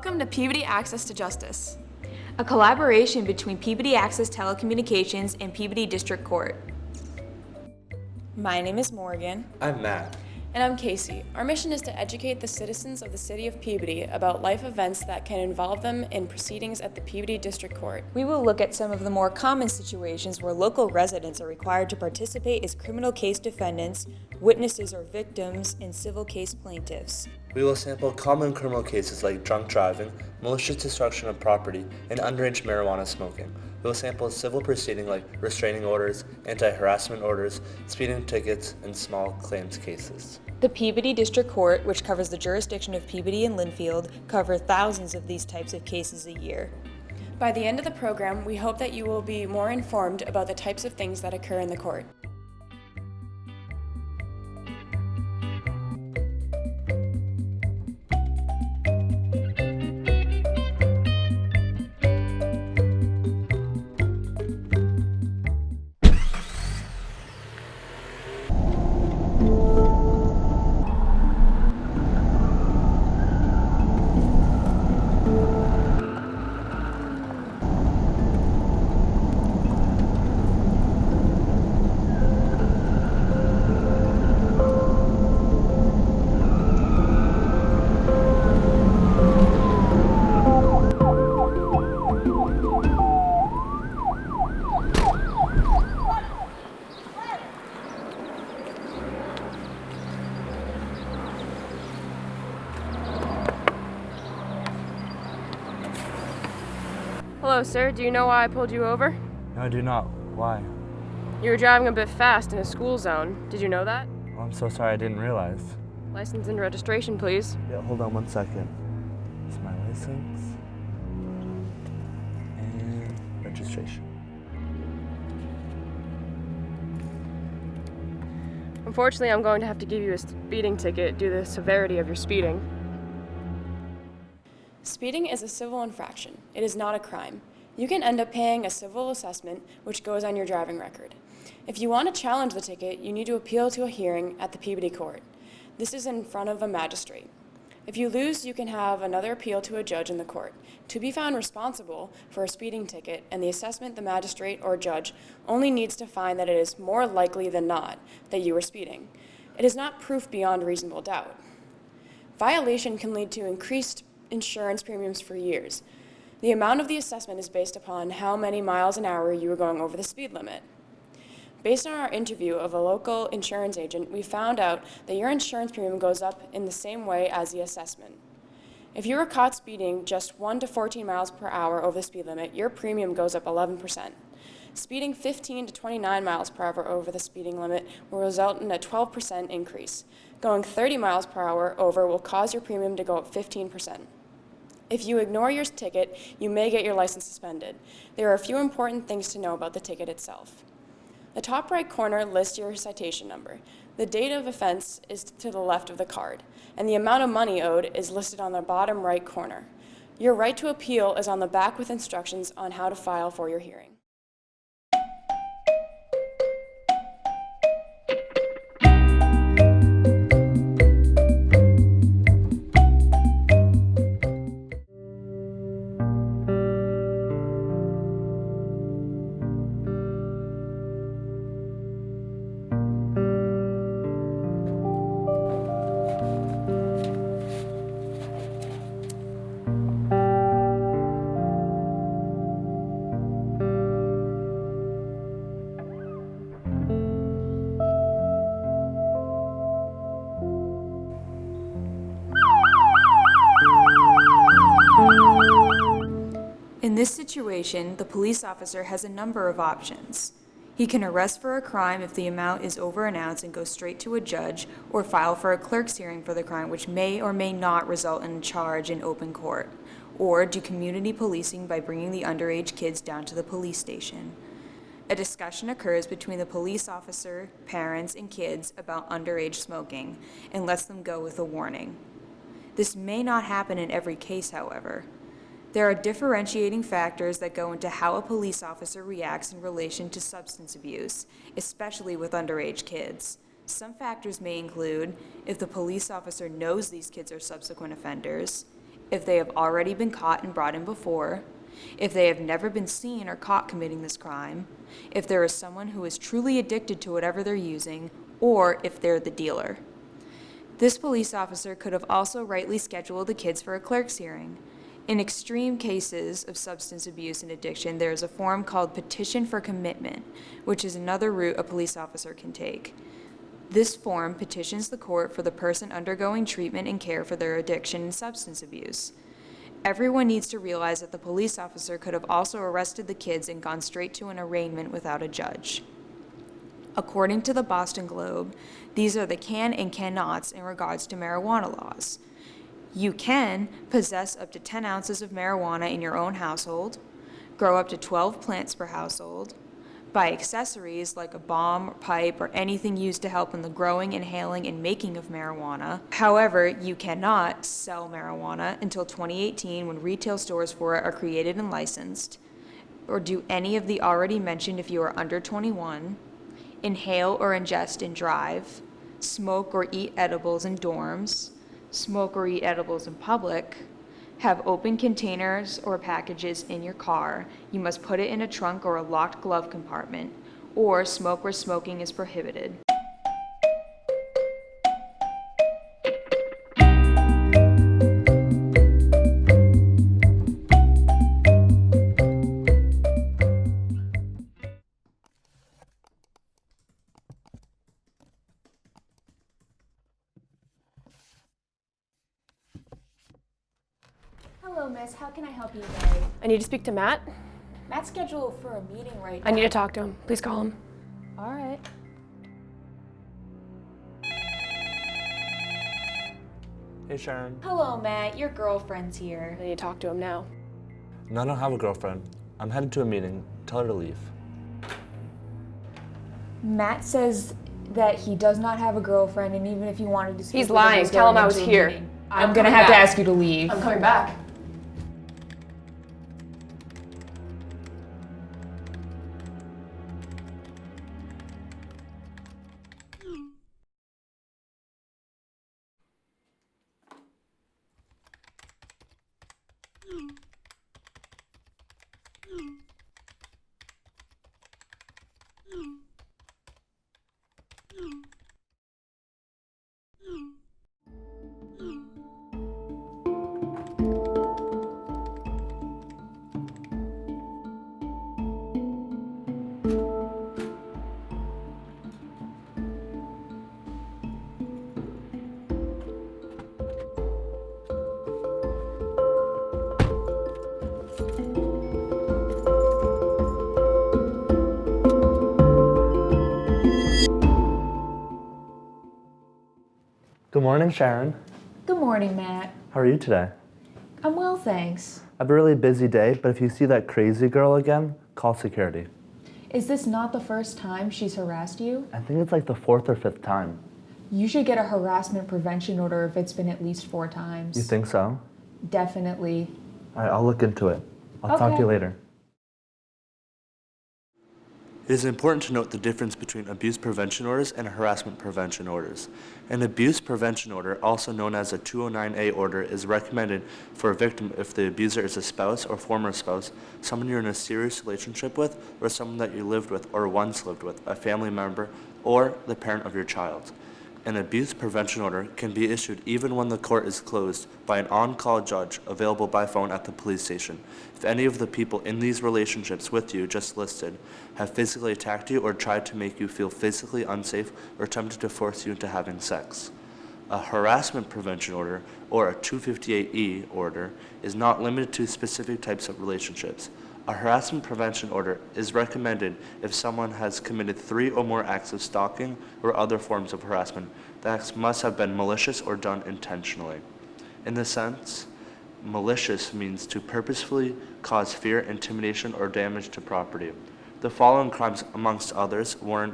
Welcome to Peabody Access to Justice, a collaboration between Peabody Access Telecommunications and Peabody District Court. My name is Morgan. I'm Matt. And I'm Casey. Our mission is to educate the citizens of the city of Peabody about life events that can involve them in proceedings at the Peabody District Court. We will look at some of the more common situations where local residents are required to participate as criminal case defendants, witnesses or victims, and civil case plaintiffs. We will sample common criminal cases like drunk driving, malicious destruction of property, and underage marijuana smoking. We will sample a civil proceeding like restraining orders, anti-harassment orders, speeding tickets, and small claims cases. The Peabody District Court, which covers the jurisdiction of Peabody and Linfield, cover thousands of these types of cases a year. By the end of the program, we hope that you will be more informed about the types of things that occur in the court. Hello, sir. Do you know why I pulled you over? No, I do not. Why? You were driving a bit fast in a school zone. Did you know that? Oh, I'm so sorry, I didn't realize. License and registration, please. Yeah, hold on 1 second. It's my license and registration. Unfortunately, I'm going to have to give you a speeding ticket due to the severity of your speeding. Speeding is a civil infraction. It is not a crime. You can end up paying a civil assessment, which goes on your driving record. If you want to challenge the ticket, you need to appeal to a hearing at the Peabody Court. This is in front of a magistrate. If you lose, you can have another appeal to a judge in the court. To be found responsible for a speeding ticket and the assessment, the magistrate or judge only needs to find that it is more likely than not that you were speeding. It is not proof beyond reasonable doubt. Violation can lead to increased insurance premiums for years. The amount of the assessment is based upon how many miles an hour you were going over the speed limit. Based on our interview of a local insurance agent, we found out that your insurance premium goes up in the same way as the assessment. If you were caught speeding just 1 to 14 miles per hour over the speed limit, your premium goes up 11%. Speeding 15 to 29 miles per hour over the speeding limit will result in a 12% increase. Going 30 miles per hour over will cause your premium to go up 15%. If you ignore your ticket, you may get your license suspended. There are a few important things to know about the ticket itself. The top right corner lists your citation number. The date of offense is to the left of the card, and the amount of money owed is listed on the bottom right corner. Your right to appeal is on the back with instructions on how to file for your hearing. In this situation, the police officer has a number of options. He can arrest for a crime if the amount is over an ounce and go straight to a judge, or file for a clerk's hearing for the crime, which may or may not result in a charge in open court, or do community policing by bringing the underage kids down to the police station. A discussion occurs between the police officer, parents, and kids about underage smoking, and lets them go with a warning. This may not happen in every case, however. There are differentiating factors that go into how a police officer reacts in relation to substance abuse, especially with underage kids. Some factors may include if the police officer knows these kids are subsequent offenders, if they have already been caught and brought in before, if they have never been seen or caught committing this crime, if there is someone who is truly addicted to whatever they're using, or if they're the dealer. This police officer could have also rightly scheduled the kids for a clerk's hearing. In extreme cases of substance abuse and addiction, there is a form called petition for commitment, which is another route a police officer can take. This form petitions the court for the person undergoing treatment and care for their addiction and substance abuse. Everyone needs to realize that the police officer could have also arrested the kids and gone straight to an arraignment without a judge. According to the Boston Globe, these are the can and cannots in regards to marijuana laws. You can possess up to 10 ounces of marijuana in your own household, grow up to 12 plants per household, buy accessories like a bomb or pipe or anything used to help in the growing, inhaling, and making of marijuana. However, you cannot sell marijuana until 2018 when retail stores for it are created and licensed, or do any of the already mentioned if you are under 21, inhale or ingest and drive, smoke or eat edibles in dorms, smoke or eat edibles in public, have open containers or packages in your car. You must put it in a trunk or a locked glove compartment, or smoke where smoking is prohibited. Hello, miss. How can I help you today? I need to speak to Matt. Matt's scheduled for a meeting right now. I need to talk to him. Please call him. All right. Hey Sharon. Hello, Matt. Your girlfriend's here. I need to talk to him now. No, I don't have a girlfriend. I'm headed to a meeting. Tell her to leave. Matt says that he does not have a girlfriend, and even if you wanted to speak He's with him, lying. he's Tell him going I was into a here. meeting. I'm I'm gonna coming have to back. ask you to leave. I'm coming back. Good morning, Sharon. Good morning, Matt. How are you today? I'm well, thanks. I have a really busy day, but if you see that crazy girl again, call security. Is this not the first time she's harassed you? I think it's like the 4th or 5th time. You should get a harassment prevention order if it's been at least 4 times. You think so? Definitely. All right, I'll look into it. I'll talk to you Okay. later. It is important to note the difference between abuse prevention orders and harassment prevention orders. An abuse prevention order, also known as a 209A order, is recommended for a victim if the abuser is a spouse or former spouse, someone you're in a serious relationship with, or someone that you lived with or once lived with, a family member, or the parent of your child. An abuse prevention order can be issued even when the court is closed by an on-call judge available by phone at the police station. If any of the people in these relationships with you just listed have physically attacked you or tried to make you feel physically unsafe or attempted to force you into having sex. A harassment prevention order, or a 258E order, is not limited to specific types of relationships. A harassment prevention order is recommended if someone has committed 3 or more acts of stalking or other forms of harassment. The acts must have been malicious or done intentionally. In this sense, malicious means to purposefully cause fear, intimidation, or damage to property. The following crimes, amongst others, warrant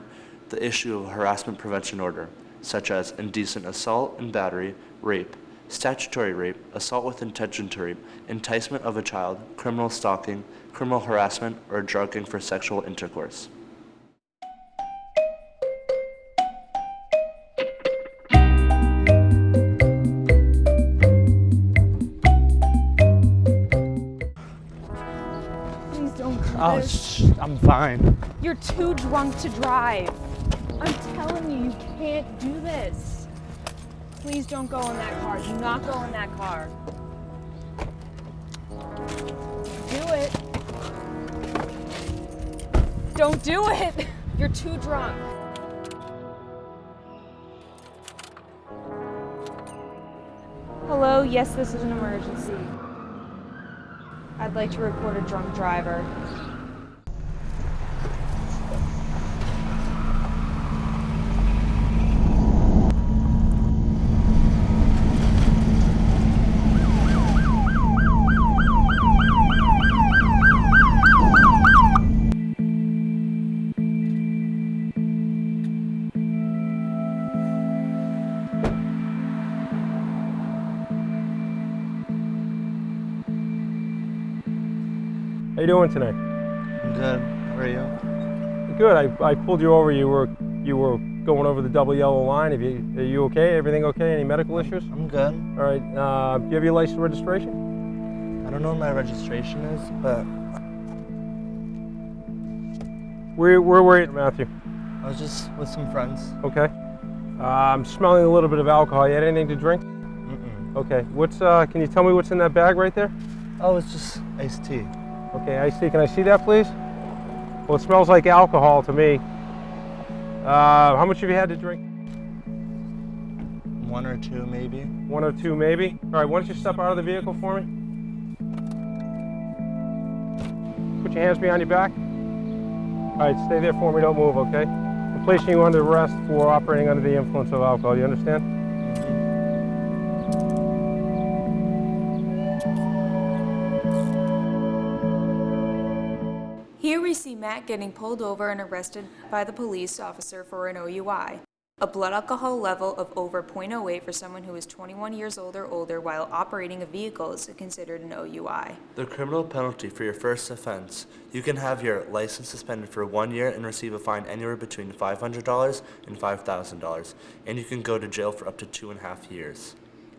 the issue of a harassment prevention order, such as indecent assault and battery, rape, statutory rape, assault with intention to rape, enticement of a child, criminal stalking, criminal harassment, or drugging for sexual intercourse. Don't do Oh, this. I'm fine. You're too drunk to drive. I'm telling you, you can't do this. Please don't go in that car. Do not go in that car. Do it. Don't do it. You're too drunk. Hello, yes, this is an emergency. I'd like to report a drunk driver. How you doing tonight? I'm good. How are you? Good. I pulled you over. You were going over the double yellow line. Are you okay? Everything okay? Any medical issues? I'm good. All right. Do you have your license registration? I don't know what my registration is, but Where were you, Matthew? I was just with some friends. Okay. I'm smelling a little bit of alcohol. You had anything to drink? Mm-mm. Okay. Can you tell me what's in that bag right there? Oh, it's just iced tea. Okay, iced tea. Can I see that, please? Well, it smells like alcohol to me. How much have you had to drink? One or two, maybe. One or two, maybe? All right, why don't you step out of the vehicle for me? Put your hands behind your back. All right, stay there for me, don't move, okay? I'm placing you under arrest for operating under the influence of alcohol, you understand? Here we see Matt getting pulled over and arrested by the police officer for an OUI. A blood alcohol level of over 0.08 for someone who is 21 years old or older while operating a vehicle is considered an OUI. The criminal penalty for your first offense, you can have your license suspended for 1 year and receive a fine anywhere between $500 and $5,000, and you can go to jail for up to 2.5 years.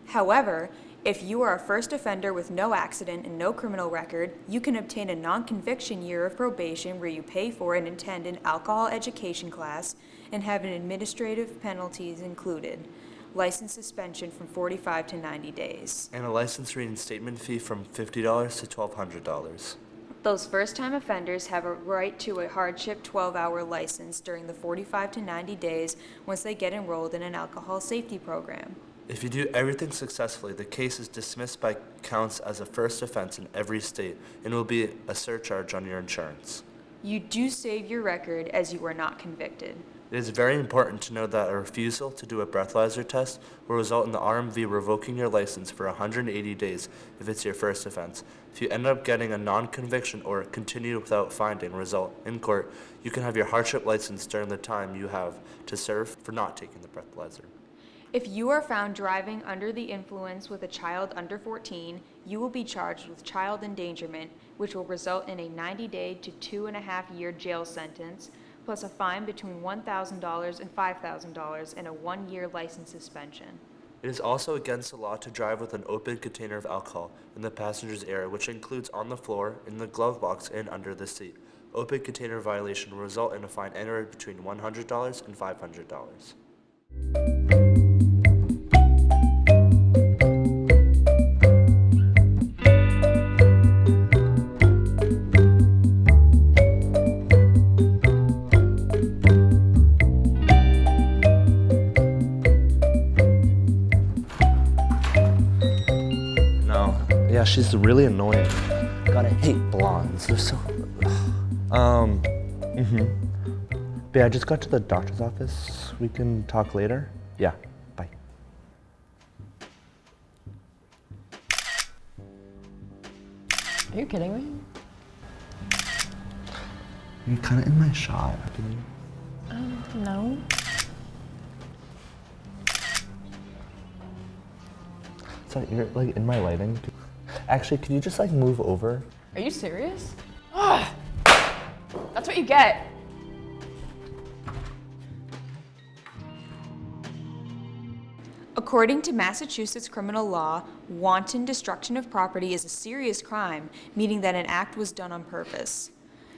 However, if you are a first offender with no accident and no criminal record, you can obtain a non-conviction year of probation where you pay for and attend an alcohol education class and have an administrative penalties included. License suspension from 45 to 90 days. And a license reinstatement fee from $50 to $1,200. Those first-time offenders have a right to a hardship 12-hour license during the 45 to 90 days once they get enrolled in an alcohol safety program. If you do everything successfully, the case is dismissed by counts as a first offense in every state and will be a surcharge on your insurance. You do save your record as you are not convicted. It is very important to know that a refusal to do a breathalyzer test will result in the RMV revoking your license for 180 days if it's your first offense. If you end up getting a non-conviction or continue without finding result in court, you can have your hardship license during the time you have to serve for not taking the breathalyzer. If you are found driving under the influence with a child under 14, you will be charged with child endangerment, which will result in a 90-day to 2.5-year jail sentence, plus a fine between $1,000 and $5,000 and a 1-year license suspension. It is also against the law to drive with an open container of alcohol in the passenger's area, which includes on the floor, in the glove box, and under the seat. Open container violation will result in a fine anywhere between $100 and $500. Yeah, she's really annoying. God, I hate blondes. They're so... But yeah, I just got to the doctor's office. We can talk later? Yeah, bye. Are you kidding me? You're kind of in my shot. No. Sorry, you're like in my lighting. Actually, could you just like move over? Are you serious? Ah! That's what you get. According to Massachusetts criminal law, wanton destruction of property is a serious crime, meaning that an act was done on purpose.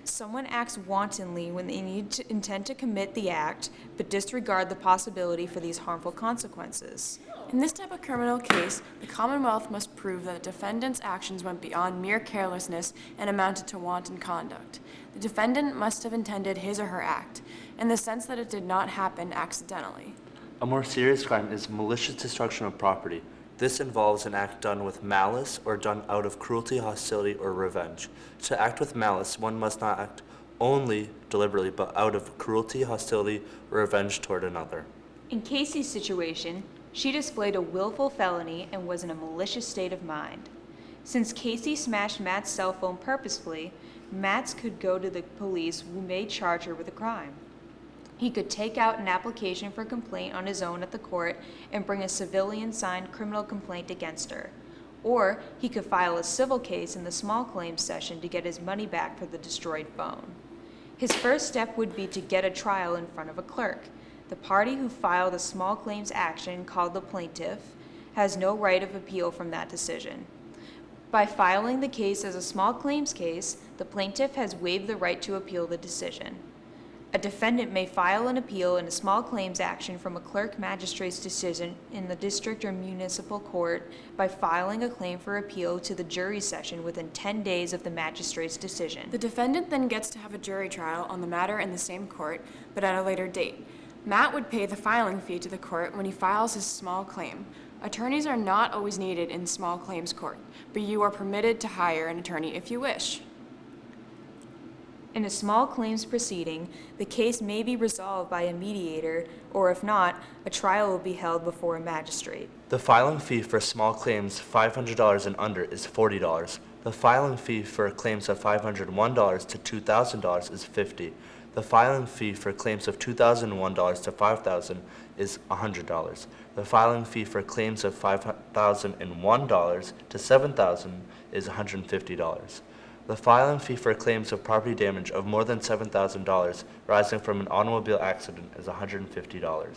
Someone acts wantonly when they intend to commit the act, but disregard the possibility for these harmful consequences. In this type of criminal case, the Commonwealth must prove that the defendant's actions went beyond mere carelessness and amounted to wanton conduct. The defendant must have intended his or her act, in the sense that it did not happen accidentally. A more serious crime is malicious destruction of property. This involves an act done with malice or done out of cruelty, hostility, or revenge. To act with malice, one must not act only deliberately, but out of cruelty, hostility, or revenge toward another. In Casey's situation, she displayed a willful felony and was in a malicious state of mind. Since Casey smashed Matt's cell phone purposefully, Matt could go to the police who may charge her with a crime. He could take out an application for complaint on his own at the court and bring a civilian-signed criminal complaint against her. Or he could file a civil case in the small claims session to get his money back for the destroyed phone. His first step would be to get a trial in front of a clerk. The party who filed a small claims action, called the plaintiff, has no right of appeal from that decision. By filing the case as a small claims case, the plaintiff has waived the right to appeal the decision. A defendant may file an appeal in a small claims action from a clerk magistrate's decision in the district or municipal court by filing a claim for appeal to the jury session within 10 days of the magistrate's decision. The defendant then gets to have a jury trial on the matter in the same court, but at a later date. Matt would pay the filing fee to the court when he files his small claim. Attorneys are not always needed in small claims court, but you are permitted to hire an attorney if you wish. In a small claims proceeding, the case may be resolved by a mediator, or if not, a trial will be held before a magistrate. The filing fee for small claims $500 and under is $40. The filing fee for claims of $501 to $2,000 is $50. The filing fee for claims of $2,001 to $5,000 is $100. The filing fee for claims of $5,001 to $7,000 is $150. The filing fee for claims of property damage of more than $7,000 arising from an automobile accident is $150.